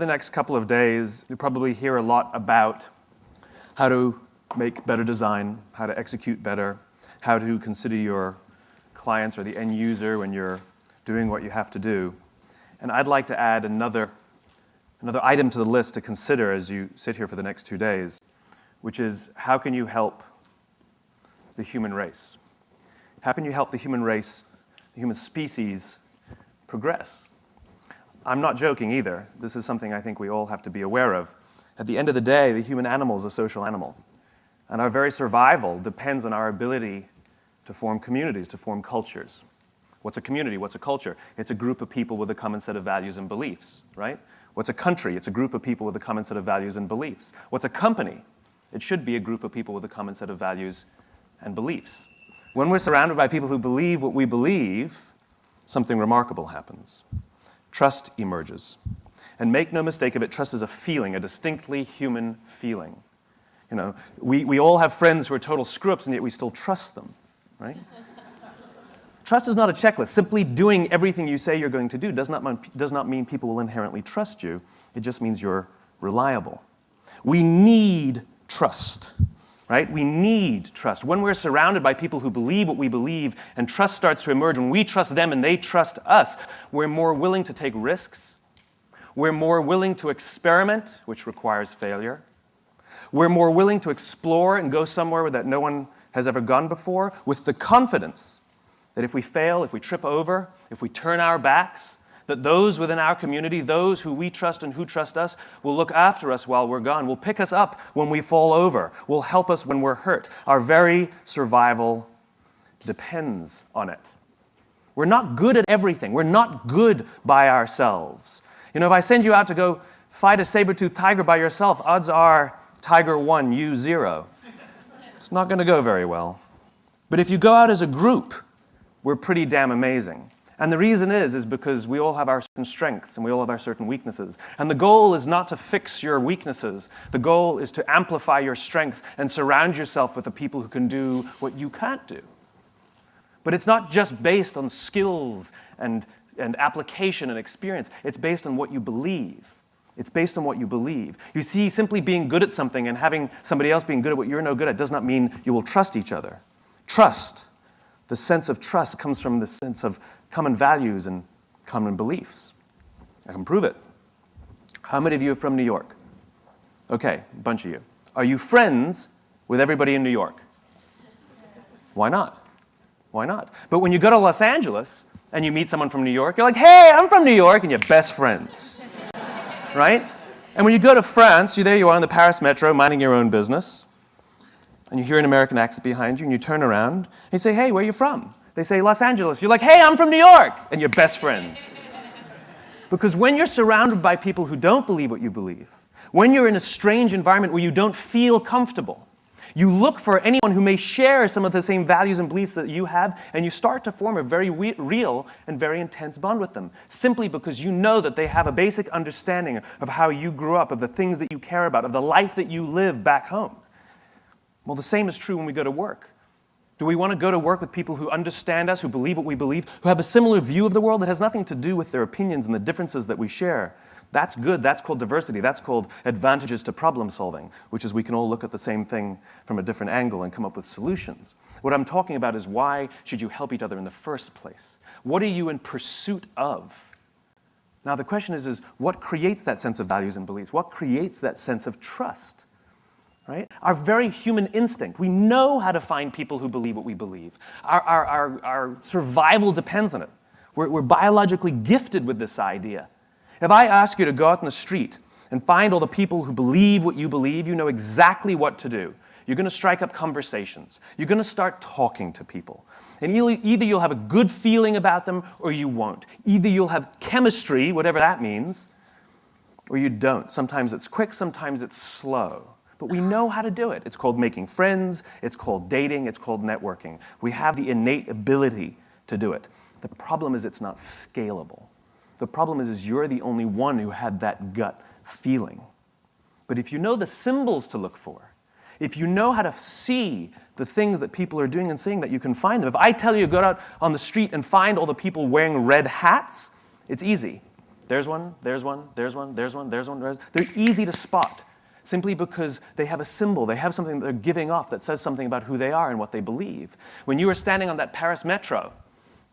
the next couple of days, you'll probably hear a lot about how to make better design, how to execute better, how to consider your clients or the end user when you're doing what you have to do. And I'd like to add another item to the list to consider as you sit here for the next 2 days, which is how can you help the human race? How can you help the human race, the human species, progress? I'm not joking either. This is something I think we all have to be aware of. At the end of the day, the human animal is a social animal. And our very survival depends on our ability to form communities, to form cultures. What's a community? What's a culture? It's a group of people with a common set of values and beliefs, right? What's a country? It's a group of people with a common set of values and beliefs. What's a company? It should be a group of people with a common set of values and beliefs. When we're surrounded by people who believe what we believe, something remarkable happens. Trust emerges. And make no mistake of it, trust is a feeling, a distinctly human feeling. You know, we all have friends who are total screw-ups, and yet we still trust them, right? Trust is not a checklist. Simply doing everything you say you're going to do does not mean people will inherently trust you. It just means you're reliable. We need trust, right? We need trust. When we're surrounded by people who believe what we believe and trust starts to emerge, when we trust them and they trust us, we're more willing to take risks. We're more willing to experiment, which requires failure. We're more willing to explore and go somewhere that no one has ever gone before with the confidence that if we fail, if we trip over, if we turn our backs, that those within our community, those who we trust and who trust us, will look after us while we're gone, will pick us up when we fall over, will help us when we're hurt. Our very survival depends on it. We're not good at everything. We're not good by ourselves. You know, if I send you out to go fight a saber-toothed tiger by yourself, odds are tiger 1, you 0. It's not going to go very well. But if you go out as a group, we're pretty damn amazing. And the reason is because we all have our certain strengths and we all have our certain weaknesses. And the goal is not to fix your weaknesses. The goal is to amplify your strengths and surround yourself with the people who can do what you can't do. But it's not just based on skills and application and experience. It's based on what you believe. It's based on what you believe. You see, simply being good at something and having somebody else being good at what you're no good at does not mean you will trust each other. Trust, the sense of trust comes from the sense of common values and common beliefs. I can prove it. How many of you are from New York? Okay, a bunch of you. Are you friends with everybody in New York? Why not? Why not? But when you go to Los Angeles and you meet someone from New York, you're like, hey, I'm from New York, and you're best friends. Right? And when you go to France, there you are in the Paris metro, minding your own business, and you hear an American accent behind you, and you turn around, and you say, hey, where are you from? They say, Los Angeles. You're like, hey, I'm from New York, and you're best friends. Because when you're surrounded by people who don't believe what you believe, when you're in a strange environment where you don't feel comfortable, you look for anyone who may share some of the same values and beliefs that you have, and you start to form a very real and very intense bond with them, simply because you know that they have a basic understanding of how you grew up, of the things that you care about, of the life that you live back home. Well, the same is true when we go to work. Do we want to go to work with people who understand us, who believe what we believe, who have a similar view of the world that has nothing to do with their opinions and the differences that we share? That's good. That's called diversity. That's called advantages to problem solving, which is we can all look at the same thing from a different angle and come up with solutions. What I'm talking about is why should you help each other in the first place? What are you in pursuit of? Now, the question is what creates that sense of values and beliefs? What creates that sense of trust? Right? Our very human instinct. We know how to find people who believe what we believe. Our survival depends on it. We're biologically gifted with this idea. If I ask you to go out in the street and find all the people who believe what you believe, you know exactly what to do. You're going to strike up conversations. You're going to start talking to people. And either you'll have a good feeling about them or you won't. Either you'll have chemistry, whatever that means, or you don't. Sometimes it's quick, sometimes it's slow. But we know how to do it. It's called making friends. It's called dating. It's called networking. We have the innate ability to do it. The problem is it's not scalable. The problem is you're the only one who had that gut feeling. But if you know the symbols to look for, if you know how to see the things that people are doing and saying, that you can find them. If I tell you to go out on the street and find all the people wearing red hats, it's easy. There's one, there's one, there's one, there's one, there's one. They're easy to spot simply because they have a symbol. They have something that they're giving off that says something about who they are and what they believe. When you were standing on that Paris metro,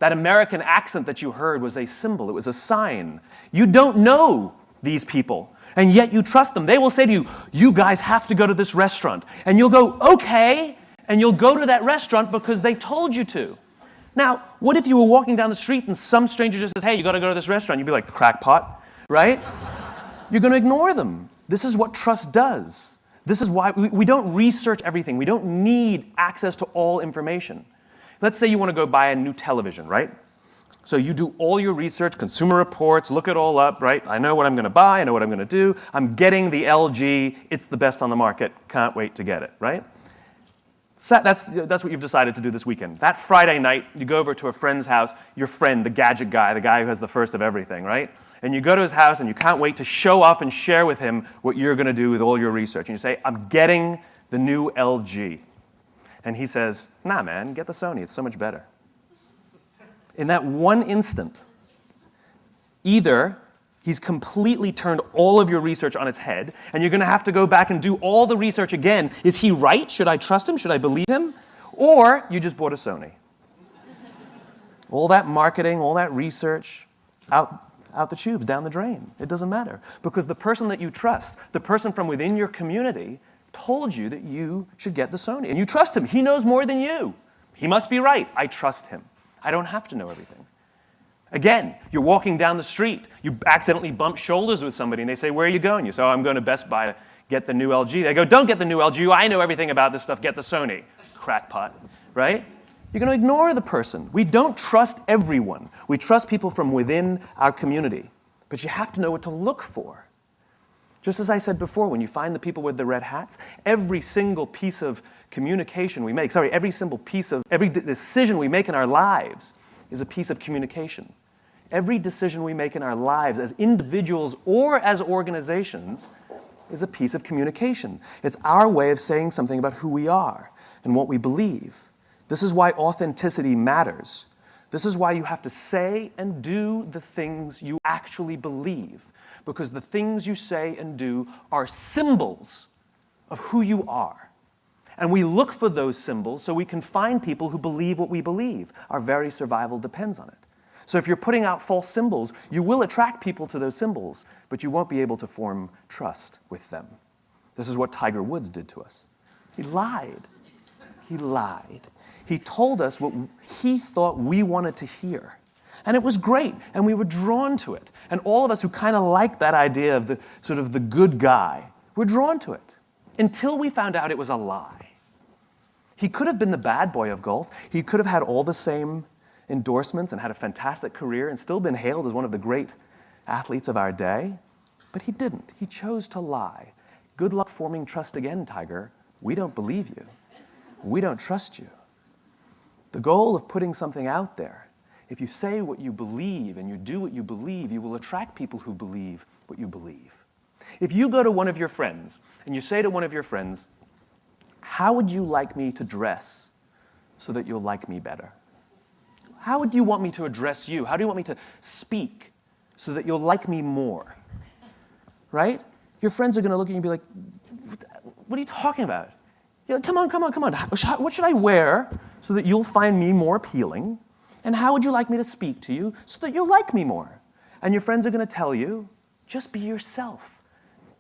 that American accent that you heard was a symbol. It was a sign. You don't know these people, and yet you trust them. They will say to you, you guys have to go to this restaurant. And you'll go, okay, and you'll go to that restaurant because they told you to. Now, what if you were walking down the street and some stranger just says, hey, you got to go to this restaurant? You'd be like, crackpot, right? You're going to ignore them. This is what trust does. This is why we don't research everything. We don't need access to all information. Let's say you want to go buy a new television, right? So you do all your research, Consumer Reports, look it all up, right? I know what I'm going to buy. I know what I'm going to do. I'm getting the LG. It's the best on the market. Can't wait to get it, right? So that's what you've decided to do this weekend. That Friday night, you go over to a friend's house, your friend, the gadget guy, the guy who has the first of everything, right? And you go to his house and you can't wait to show off and share with him what you're going to do with all your research. And you say, I'm getting the new LG. And he says, nah, man, get the Sony. It's so much better. In that one instant, either he's completely turned all of your research on its head, and you're going to have to go back and do all the research again. Is he right? Should I trust him? Should I believe him? Or you just bought a Sony. All that marketing, all that research, out the tubes, down the drain. It doesn't matter. Because the person that you trust, the person from within your community, told you that you should get the Sony. And you trust him. He knows more than you. He must be right. I trust him. I don't have to know everything. Again, you're walking down the street. You accidentally bump shoulders with somebody, and they say, where are you going? You say, oh, I'm going to Best Buy to get the new LG. They go, don't get the new LG. I know everything about this stuff. Get the Sony. Crackpot, right? You're going to ignore the person. We don't trust everyone. We trust people from within our community. But you have to know what to look for. Just as I said before, when you find the people with the red hats, every single piece of communication we make, every decision we make in our lives is a piece of communication. Every decision we make in our lives as individuals or as organizations is a piece of communication. It's our way of saying something about who we are and what we believe. This is why authenticity matters. This is why you have to say and do the things you actually believe, because the things you say and do are symbols of who you are. And we look for those symbols so we can find people who believe what we believe. Our very survival depends on it. So if you're putting out false symbols, you will attract people to those symbols, but you won't be able to form trust with them. This is what Tiger Woods did to us. He lied. He lied. He told us what he thought we wanted to hear. And it was great, and we were drawn to it. And all of us who kind of like that idea of the sort of the good guy, were drawn to it, until we found out it was a lie. He could have been the bad boy of golf. He could have had all the same endorsements and had a fantastic career and still been hailed as one of the great athletes of our day. But he didn't. He chose to lie. Good luck forming trust again, Tiger. We don't believe you. We don't trust you. The goal of putting something out there, if you say what you believe and you do what you believe, you will attract people who believe what you believe. If you go to one of your friends and you say to one of your friends, how would you like me to dress so that you'll like me better? How would you want me to address you? How do you want me to speak so that you'll like me more? Right? Your friends are going to look at you and be like, what are you talking about? You're like, come on. What should I wear so that you'll find me more appealing? And how would you like me to speak to you so that you'll like me more? And your friends are going to tell you, just be yourself.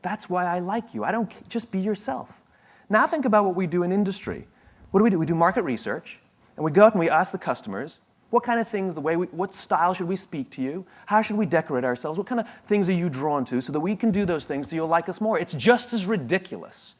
That's why I like you. Just be yourself. Now think about what we do in industry. What do? We do market research, and we go out and we ask the customers, what kind of things, what style should we speak to you? How should we decorate ourselves? What kind of things are you drawn to so that we can do those things so you'll like us more? It's just as ridiculous.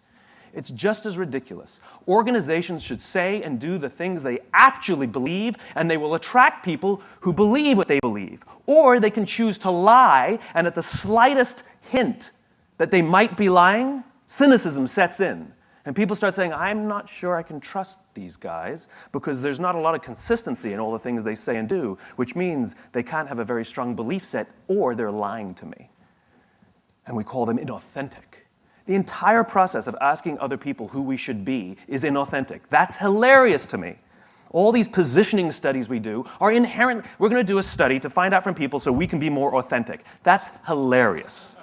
It's just as ridiculous. Organizations should say and do the things they actually believe, and they will attract people who believe what they believe. Or they can choose to lie, and at the slightest hint that they might be lying, cynicism sets in. And people start saying, I'm not sure I can trust these guys because there's not a lot of consistency in all the things they say and do, which means they can't have a very strong belief set or they're lying to me. And we call them inauthentic. The entire process of asking other people who we should be is inauthentic. That's hilarious to me. All these positioning studies we do are inherent. We're going to do a study to find out from people so we can be more authentic. That's hilarious.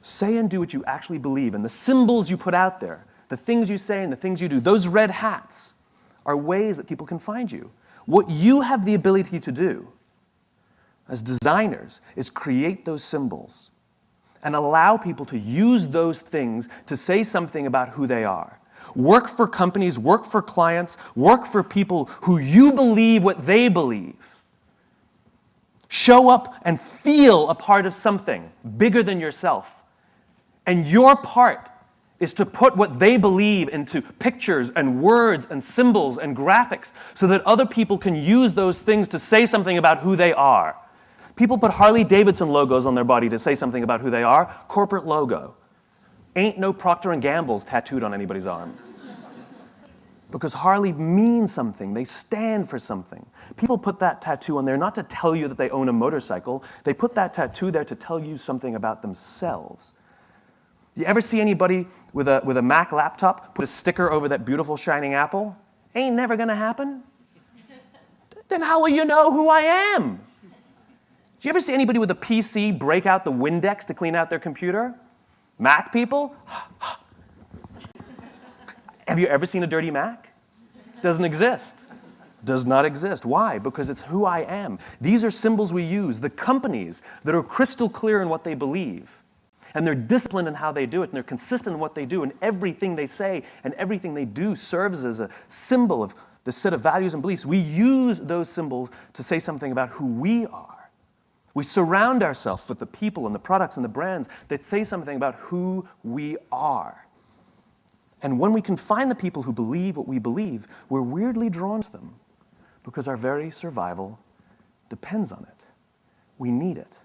Say and do what you actually believe, and the symbols you put out there, the things you say and the things you do, those red hats are ways that people can find you. What you have the ability to do as designers is create those symbols and allow people to use those things to say something about who they are. Work for companies, work for clients, work for people who you believe what they believe. Show up and feel a part of something bigger than yourself. And your part is to put what they believe into pictures and words and symbols and graphics so that other people can use those things to say something about who they are. People put Harley-Davidson logos on their body to say something about who they are. Corporate logo. Ain't no Procter & Gamble's tattooed on anybody's arm. Because Harley means something. They stand for something. People put that tattoo on there not to tell you that they own a motorcycle. They put that tattoo there to tell you something about themselves. You ever see anybody with a Mac laptop put a sticker over that beautiful shining apple? Ain't never gonna happen. Then how will you know who I am? Do you ever see anybody with a PC break out the Windex to clean out their computer? Mac people? Have you ever seen a dirty Mac? Doesn't exist. Does not exist. Why? Because it's who I am. These are symbols we use. The companies that are crystal clear in what they believe, and they're disciplined in how they do it, and they're consistent in what they do, and everything they say and everything they do serves as a symbol of the set of values and beliefs. We use those symbols to say something about who we are. We surround ourselves with the people and the products and the brands that say something about who we are. And when we can find the people who believe what we believe, we're weirdly drawn to them because our very survival depends on it. We need it.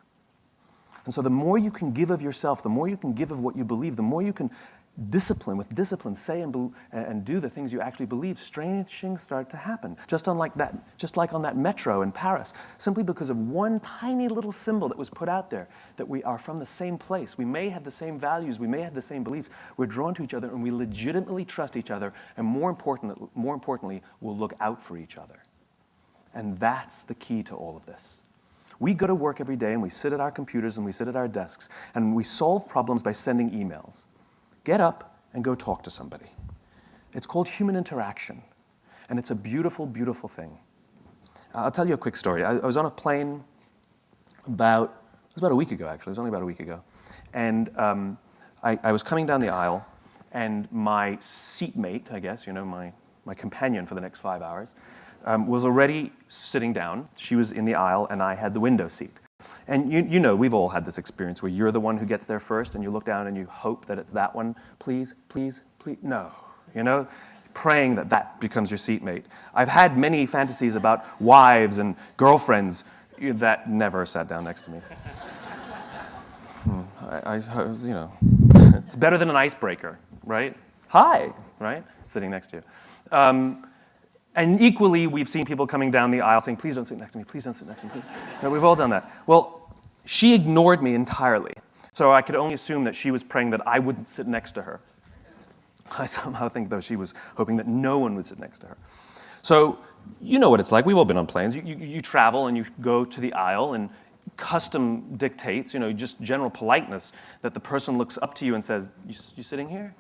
And so the more you can give of yourself, the more you can give of what you believe, the more you can with discipline, say and do the things you actually believe, strange things start to happen. Just like on that metro in Paris, simply because of one tiny little symbol that was put out there, that we are from the same place. We may have the same values, we may have the same beliefs. We're drawn to each other, and we legitimately trust each other, and more importantly, we'll look out for each other. And that's the key to all of this. We go to work every day, and we sit at our computers, and we sit at our desks, and we solve problems by sending emails. Get up and go talk to somebody. It's called human interaction, and it's a beautiful, beautiful thing. I'll tell you a quick story. I was on a plane it was about a week ago, actually. It was only about a week ago. And I was coming down the aisle, and my seatmate, I guess, my companion for the next 5 hours, was already sitting down. She was in the aisle, and I had the window seat. And you know, we've all had this experience where you're the one who gets there first, and you look down and you hope that it's that one. Please, please, please, no. Praying that becomes your seatmate. I've had many fantasies about wives and girlfriends that never sat down next to me. It's better than an icebreaker, right? Hi, right? Sitting next to you. And equally, we've seen people coming down the aisle saying, please don't sit next to me, please don't sit next to me, please. We've all done that. Well, she ignored me entirely. So I could only assume that she was praying that I wouldn't sit next to her. I somehow think, though, she was hoping that no one would sit next to her. So you know what it's like. We've all been on planes. You travel and you go to the aisle, and custom dictates, just general politeness, that the person looks up to you and says, you sitting here?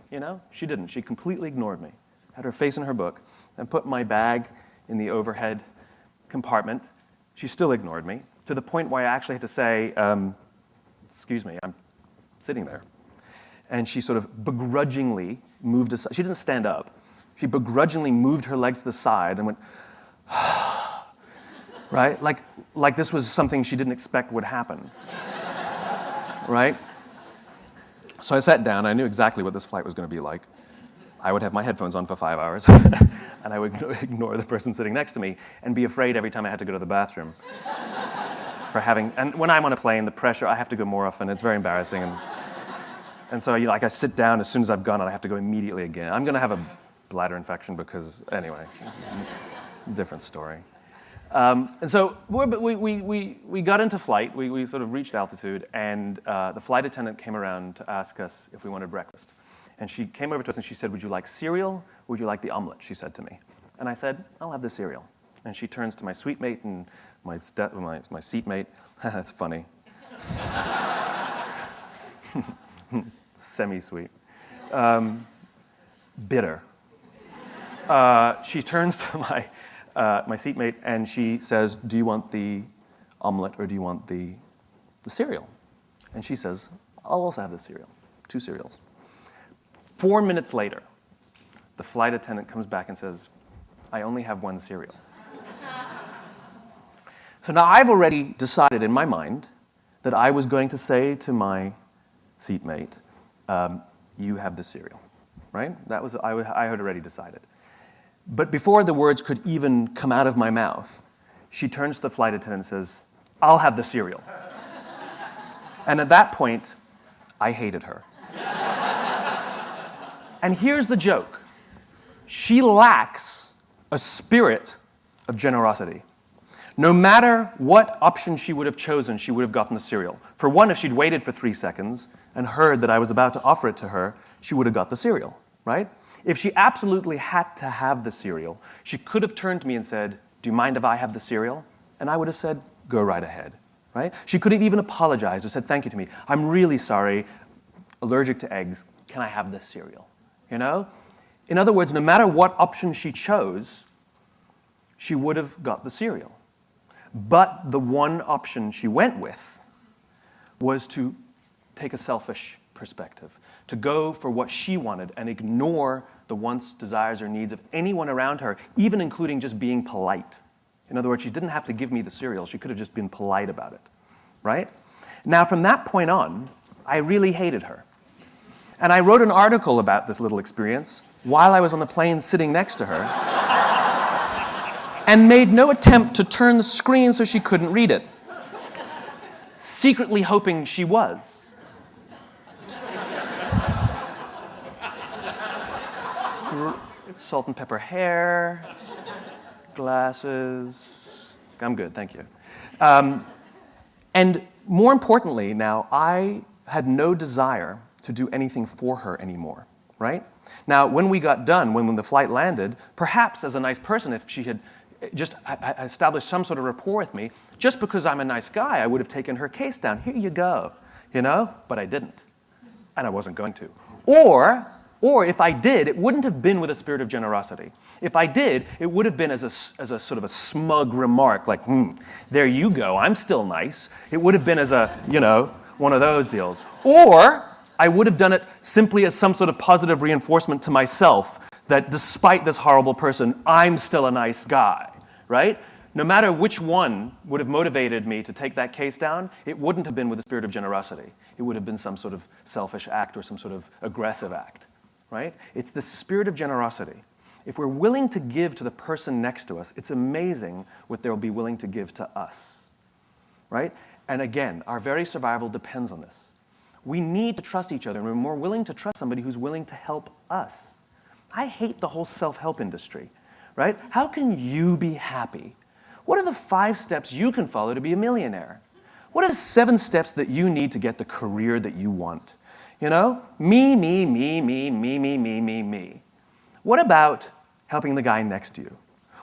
She didn't. She completely ignored me. Had her face in her book, and put my bag in the overhead compartment. She still ignored me, to the point where I actually had to say, excuse me, I'm sitting there. And she sort of begrudgingly moved aside. She didn't stand up. She begrudgingly moved her legs to the side and went, right? Like this was something she didn't expect would happen, right? So I sat down. I knew exactly what this flight was going to be like. I would have my headphones on for 5 hours, and I would ignore the person sitting next to me and be afraid every time I had to go to the bathroom. And when I'm on a plane, the pressure, I have to go more often. It's very embarrassing. And so I sit down as soon as I've gone, and I have to go immediately again. I'm going to have a bladder infection because, anyway, it's a different story. And so we got into flight. We sort of reached altitude, and the flight attendant came around to ask us if we wanted breakfast. And she came over to us and she said, would you like cereal or would you like the omelet? She said to me. And I said, I'll have the cereal. And she turns to my suite mate and my seatmate. That's funny. Semi-sweet. Bitter. She turns to my seatmate and she says, do you want the omelet or do you want the cereal? And she says, I'll also have the cereal. 2 cereals. 4 minutes later, the flight attendant comes back and says, I only have 1 cereal. So now I've already decided in my mind that I was going to say to my seatmate, you have the cereal, right? I had already decided. But before the words could even come out of my mouth, she turns to the flight attendant and says, I'll have the cereal. And at that point, I hated her. And here's the joke. She lacks a spirit of generosity. No matter what option she would have chosen, she would have gotten the cereal. For one, if she'd waited for 3 seconds and heard that I was about to offer it to her, she would have got the cereal, right? If she absolutely had to have the cereal, she could have turned to me and said, do you mind if I have the cereal? And I would have said, go right ahead, right? She could have even apologized or said thank you to me. I'm really sorry, allergic to eggs, can I have this cereal? You know? In other words, no matter what option she chose, she would have got the cereal. But the one option she went with was to take a selfish perspective, to go for what she wanted and ignore the wants, desires, or needs of anyone around her, even including just being polite. In other words, she didn't have to give me the cereal. She could have just been polite about it, right? Now, from that point on, I really hated her. And I wrote an article about this little experience while I was on the plane sitting next to her and made no attempt to turn the screen so she couldn't read it, secretly hoping she was. Salt and pepper hair, glasses. I'm good, thank you. And more importantly now, I had no desire to do anything for her anymore, right? Now, when we got done, when the flight landed, perhaps as a nice person, if she had just established some sort of rapport with me, just because I'm a nice guy, I would have taken her case down. Here you go, you know? But I didn't, and I wasn't going to. Or if I did, it wouldn't have been with a spirit of generosity. If I did, it would have been as a sort of a smug remark, like, there you go, I'm still nice. It would have been as a, one of those deals. Or I would have done it simply as some sort of positive reinforcement to myself that despite this horrible person, I'm still a nice guy, right? No matter which one would have motivated me to take that case down, it wouldn't have been with a spirit of generosity. It would have been some sort of selfish act or some sort of aggressive act, right? It's the spirit of generosity. If we're willing to give to the person next to us, it's amazing what they'll be willing to give to us, right? And again, our very survival depends on this. We need to trust each other, and we're more willing to trust somebody who's willing to help us. I hate the whole self-help industry, right? How can you be happy? What are the 5 steps you can follow to be a millionaire? What are the 7 steps that you need to get the career that you want? Me, me, me, me, me, me, me, me, me. What about helping the guy next to you?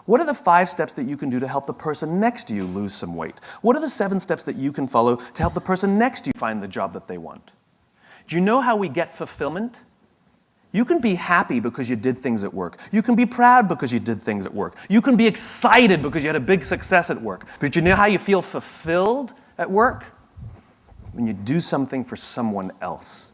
What are the 5 steps that you can do to help the person next to you lose some weight? What are the 7 steps that you can follow to help the person next to you find the job that they want? Do you know how we get fulfillment? You can be happy because you did things at work. You can be proud because you did things at work. You can be excited because you had a big success at work. But you know how you feel fulfilled at work? When you do something for someone else.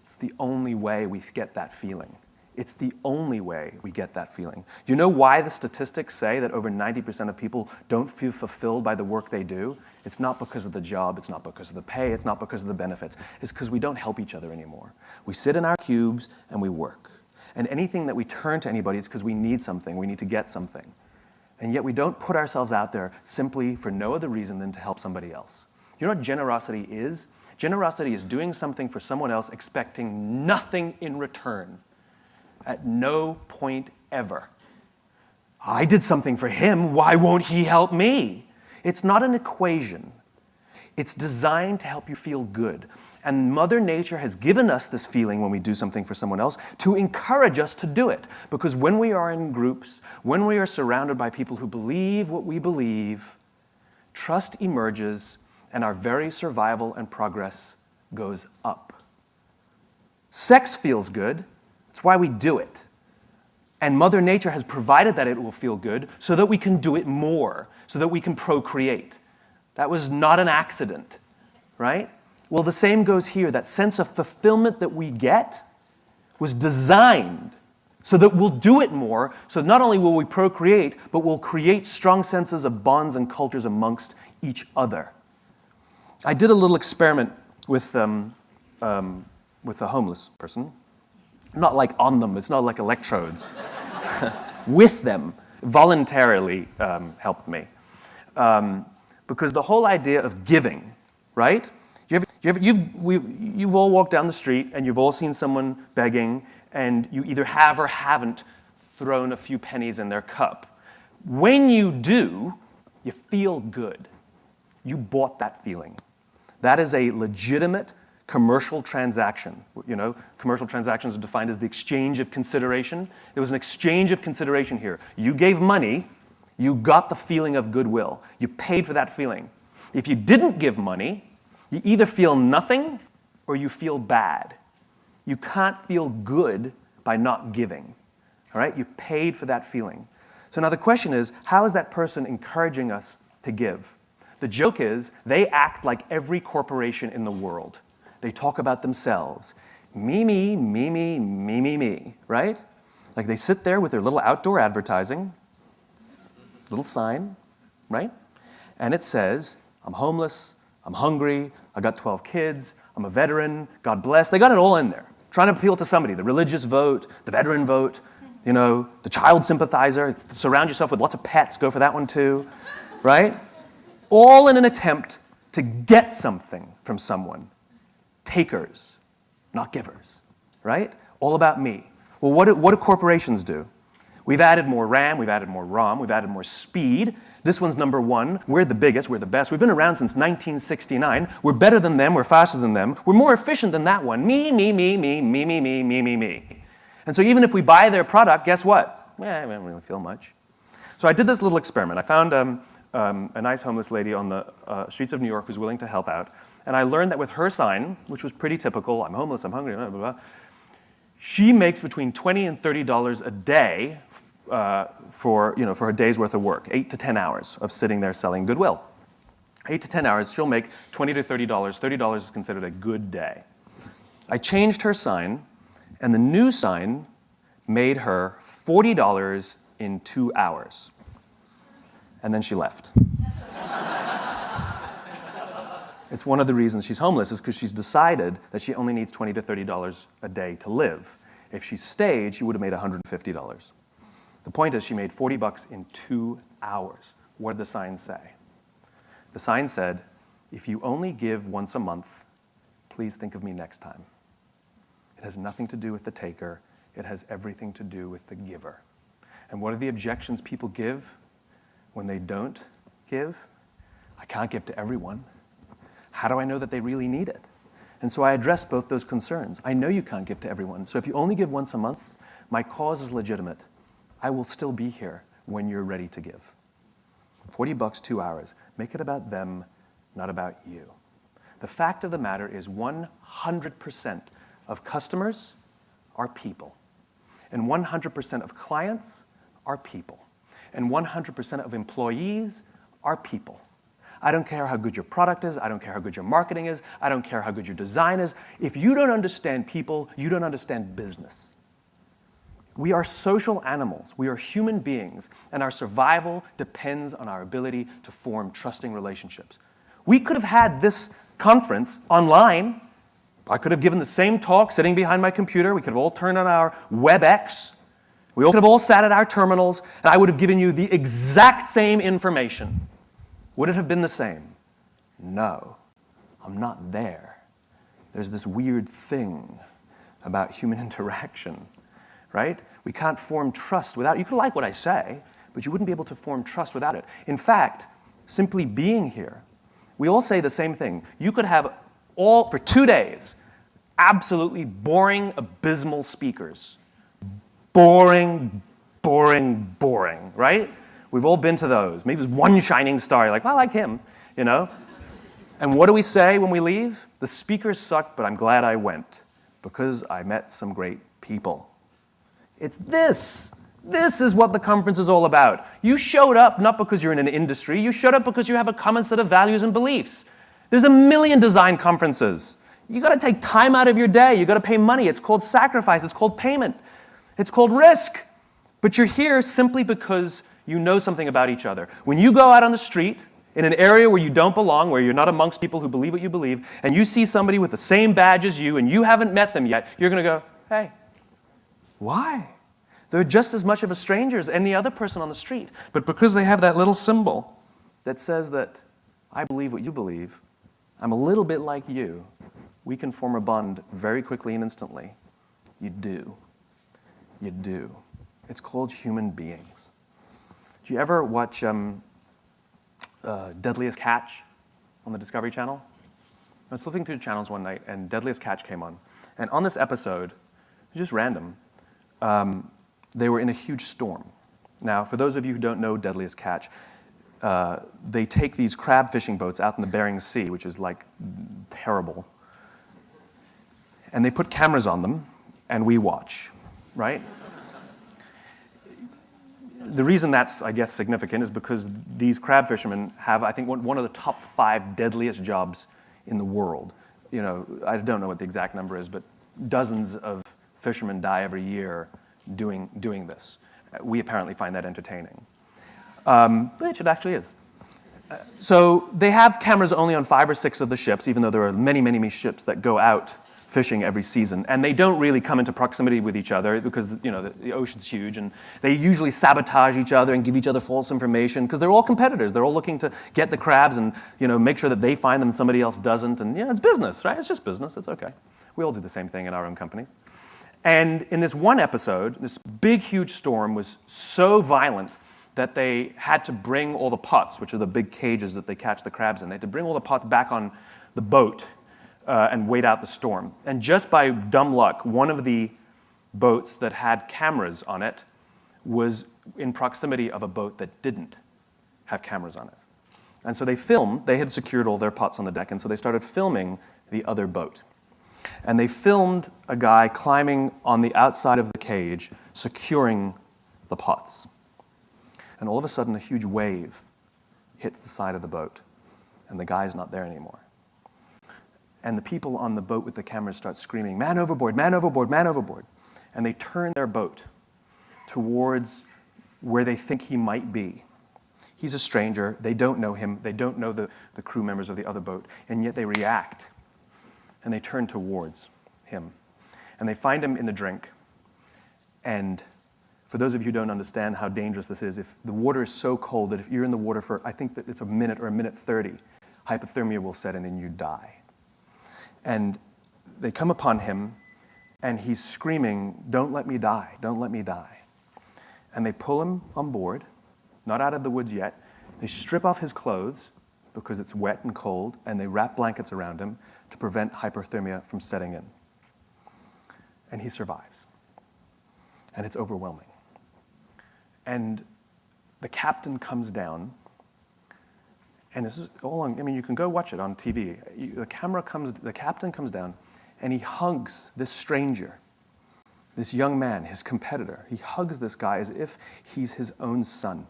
It's the only way we get that feeling. It's the only way we get that feeling. You know why the statistics say that over 90% of people don't feel fulfilled by the work they do? It's not because of the job, it's not because of the pay, it's not because of the benefits. It's because we don't help each other anymore. We sit in our cubes and we work. And anything that we turn to anybody is because we need something, we need to get something. And yet we don't put ourselves out there simply for no other reason than to help somebody else. You know what generosity is? Generosity is doing something for someone else expecting nothing in return. At no point ever. I did something for him, why won't he help me? It's not an equation. It's designed to help you feel good. And Mother Nature has given us this feeling when we do something for someone else to encourage us to do it. Because when we are in groups, when we are surrounded by people who believe what we believe, trust emerges and our very survival and progress goes up. Sex feels good. That's why we do it. And Mother Nature has provided that it will feel good so that we can do it more, so that we can procreate. That was not an accident, right? Well, the same goes here. That sense of fulfillment that we get was designed so that we'll do it more, so not only will we procreate, but we'll create strong senses of bonds and cultures amongst each other. I did a little experiment with a homeless person. Not like on them, it's not like electrodes. With them, voluntarily helped me. Because the whole idea of giving, right? You've all walked down the street and you've all seen someone begging and you either have or haven't thrown a few pennies in their cup. When you do, you feel good. You bought that feeling. That is a legitimate commercial transaction. You know, commercial transactions are defined as the exchange of consideration. There was an exchange of consideration here. You gave money, you got the feeling of goodwill. You paid for that feeling. If you didn't give money, you either feel nothing or you feel bad. You can't feel good by not giving. All right? You paid for that feeling. So now the question is, how is that person encouraging us to give? The joke is, they act like every corporation in the world. They talk about themselves. Me, me, me, me, me, me, me, right? Like they sit there with their little outdoor advertising, little sign, right? And it says, I'm homeless, I'm hungry, I got 12 kids, I'm a veteran, God bless. They got it all in there, trying to appeal to somebody, the religious vote, the veteran vote, you know, the child sympathizer, surround yourself with lots of pets, go for that one too, right? All in an attempt to get something from someone. Takers, not givers, right? All about me. Well, what do corporations do? We've added more RAM, we've added more ROM, we've added more speed. This one's number one. We're the biggest, we're the best. We've been around since 1969. We're better than them, we're faster than them. We're more efficient than that one. Me, me, me, me, me, me, me, me, me, me. And so even if we buy their product, guess what? We don't really feel much. So I did this little experiment. I found a nice homeless lady on the streets of New York who's willing to help out. And I learned that with her sign, which was pretty typical, I'm homeless, I'm hungry, blah, blah, blah, she makes between $20 and $30 a day for a day's worth of work, 8 to 10 hours of sitting there selling goodwill. 8 to 10 hours, she'll make $20 to $30. $30 is considered a good day. I changed her sign, and the new sign made her $40 in 2 hours. And then she left. It's one of the reasons she's homeless is because she's decided that she only needs $20 to $30 a day to live. If she stayed, she would have made $150. The point is she made $40 in 2 hours. What did the sign say? The sign said, if you only give once a month, please think of me next time. It has nothing to do with the taker. It has everything to do with the giver. And what are the objections people give when they don't give? I can't give to everyone. How do I know that they really need it? And so I addressed both those concerns. I know you can't give to everyone. So if you only give once a month, my cause is legitimate. I will still be here when you're ready to give. $40, 2 hours. Make it about them, not about you. The fact of the matter is 100% of customers are people. And 100% of clients are people. And 100% of employees are people. I don't care how good your product is. I don't care how good your marketing is. I don't care how good your design is. If you don't understand people, you don't understand business. We are social animals. We are human beings, and our survival depends on our ability to form trusting relationships. We could have had this conference online. I could have given the same talk sitting behind my computer. We could have all turned on our WebEx. We could have all sat at our terminals, and I would have given you the exact same information. Would it have been the same? No, I'm not there. There's this weird thing about human interaction, right? We can't form trust without it. You could like what I say, but you wouldn't be able to form trust without it. In fact, simply being here, We all say the same thing. You could have for 2 days, absolutely boring, abysmal speakers. Boring, boring, boring, right? We've all been to those. Maybe there's one shining star. You're like, well, I like him, you know? And what do we say when we leave? The speakers sucked, but I'm glad I went because I met some great people. It's this. This is what the conference is all about. You showed up not because you're in an industry. You showed up because you have a common set of values and beliefs. There's a million design conferences. You got to take time out of your day. You got to pay money. It's called sacrifice. It's called payment. It's called risk. But you're here simply because you know something about each other. When you go out on the street in an area where you don't belong, where you're not amongst people who believe what you believe, and you see somebody with the same badge as you and you haven't met them yet, you're going to go, hey, why? They're just as much of a stranger as any other person on the street. But because they have that little symbol that says that I believe what you believe, I'm a little bit like you, we can form a bond very quickly and instantly. You do. You do. It's called human beings. Do you ever watch Deadliest Catch on the Discovery Channel? I was flipping through the channels one night, and Deadliest Catch came on. And on this episode, just random, they were in a huge storm. Now, for those of you who don't know Deadliest Catch, they take these crab fishing boats out in the Bering Sea, which is like terrible, and they put cameras on them, and we watch, right? The reason that's, I guess, significant is because these crab fishermen have, I think, one of the top 5 deadliest jobs in the world. You know, I don't know what the exact number is, but dozens of fishermen die every year doing this. We apparently find that entertaining, which it actually is. So they have cameras only on 5 or 6 of the ships, even though there are many, many, many ships that go out fishing every season, and they don't really come into proximity with each other because the ocean's huge, and they usually sabotage each other and give each other false information because they're all competitors. They're all looking to get the crabs and make sure that they find them and somebody else doesn't. And it's business, right? It's just business. It's okay. We all do the same thing in our own companies. And in this one episode, this big, huge storm was so violent that they had to bring all the pots, which are the big cages that they catch the crabs in. They had to bring all the pots back on the boat and wait out the storm. And just by dumb luck, one of the boats that had cameras on it was in proximity of a boat that didn't have cameras on it. And so they had secured all their pots on the deck, and so they started filming the other boat. And they filmed a guy climbing on the outside of the cage, securing the pots. And all of a sudden, a huge wave hits the side of the boat, and the guy's not there anymore. And the people on the boat with the cameras start screaming, "Man overboard, man overboard, man overboard." And they turn their boat towards where they think he might be. He's a stranger. They don't know him. They don't know the crew members of the other boat. And yet they react. And they turn towards him. And they find him in the drink. And for those of you who don't understand how dangerous this is, if the water is so cold that if you're in the water for, I think that it's a minute or a minute 30, hypothermia will set in and you die. And they come upon him, and he's screaming, "Don't let me die, don't let me die." And they pull him on board, not out of the woods yet. They strip off his clothes because it's wet and cold, and they wrap blankets around him to prevent hypothermia from setting in. And he survives. And it's overwhelming. And the captain comes down, and this is all on, you can go watch it on TV. The captain comes down, and he hugs this stranger, this young man, his competitor. He hugs this guy as if he's his own son.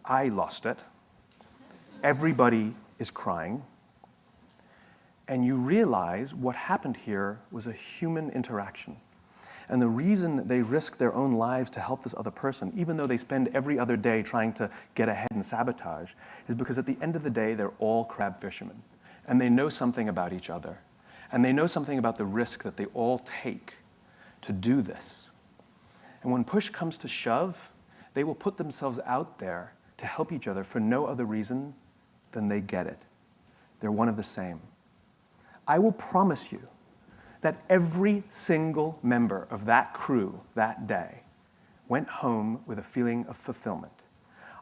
I lost it. Everybody is crying. And you realize what happened here was a human interaction. And the reason they risk their own lives to help this other person, even though they spend every other day trying to get ahead and sabotage, is because at the end of the day, they're all crab fishermen. And they know something about each other. And they know something about the risk that they all take to do this. And when push comes to shove, they will put themselves out there to help each other for no other reason than they get it. They're one of the same. I will promise you that every single member of that crew that day went home with a feeling of fulfillment.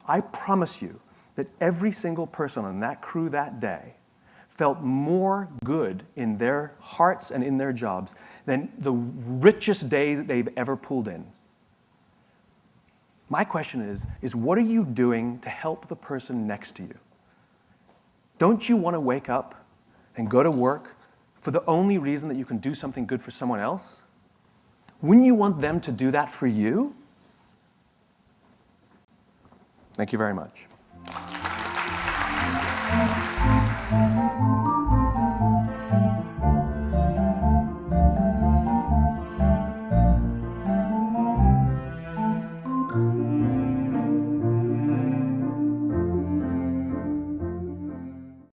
I promise you that every single person on that crew that day felt more good in their hearts and in their jobs than the richest days that they've ever pulled in. My question is what are you doing to help the person next to you? Don't you want to wake up and go to work for the only reason that you can do something good for someone else? Wouldn't you want them to do that for you? Thank you very much.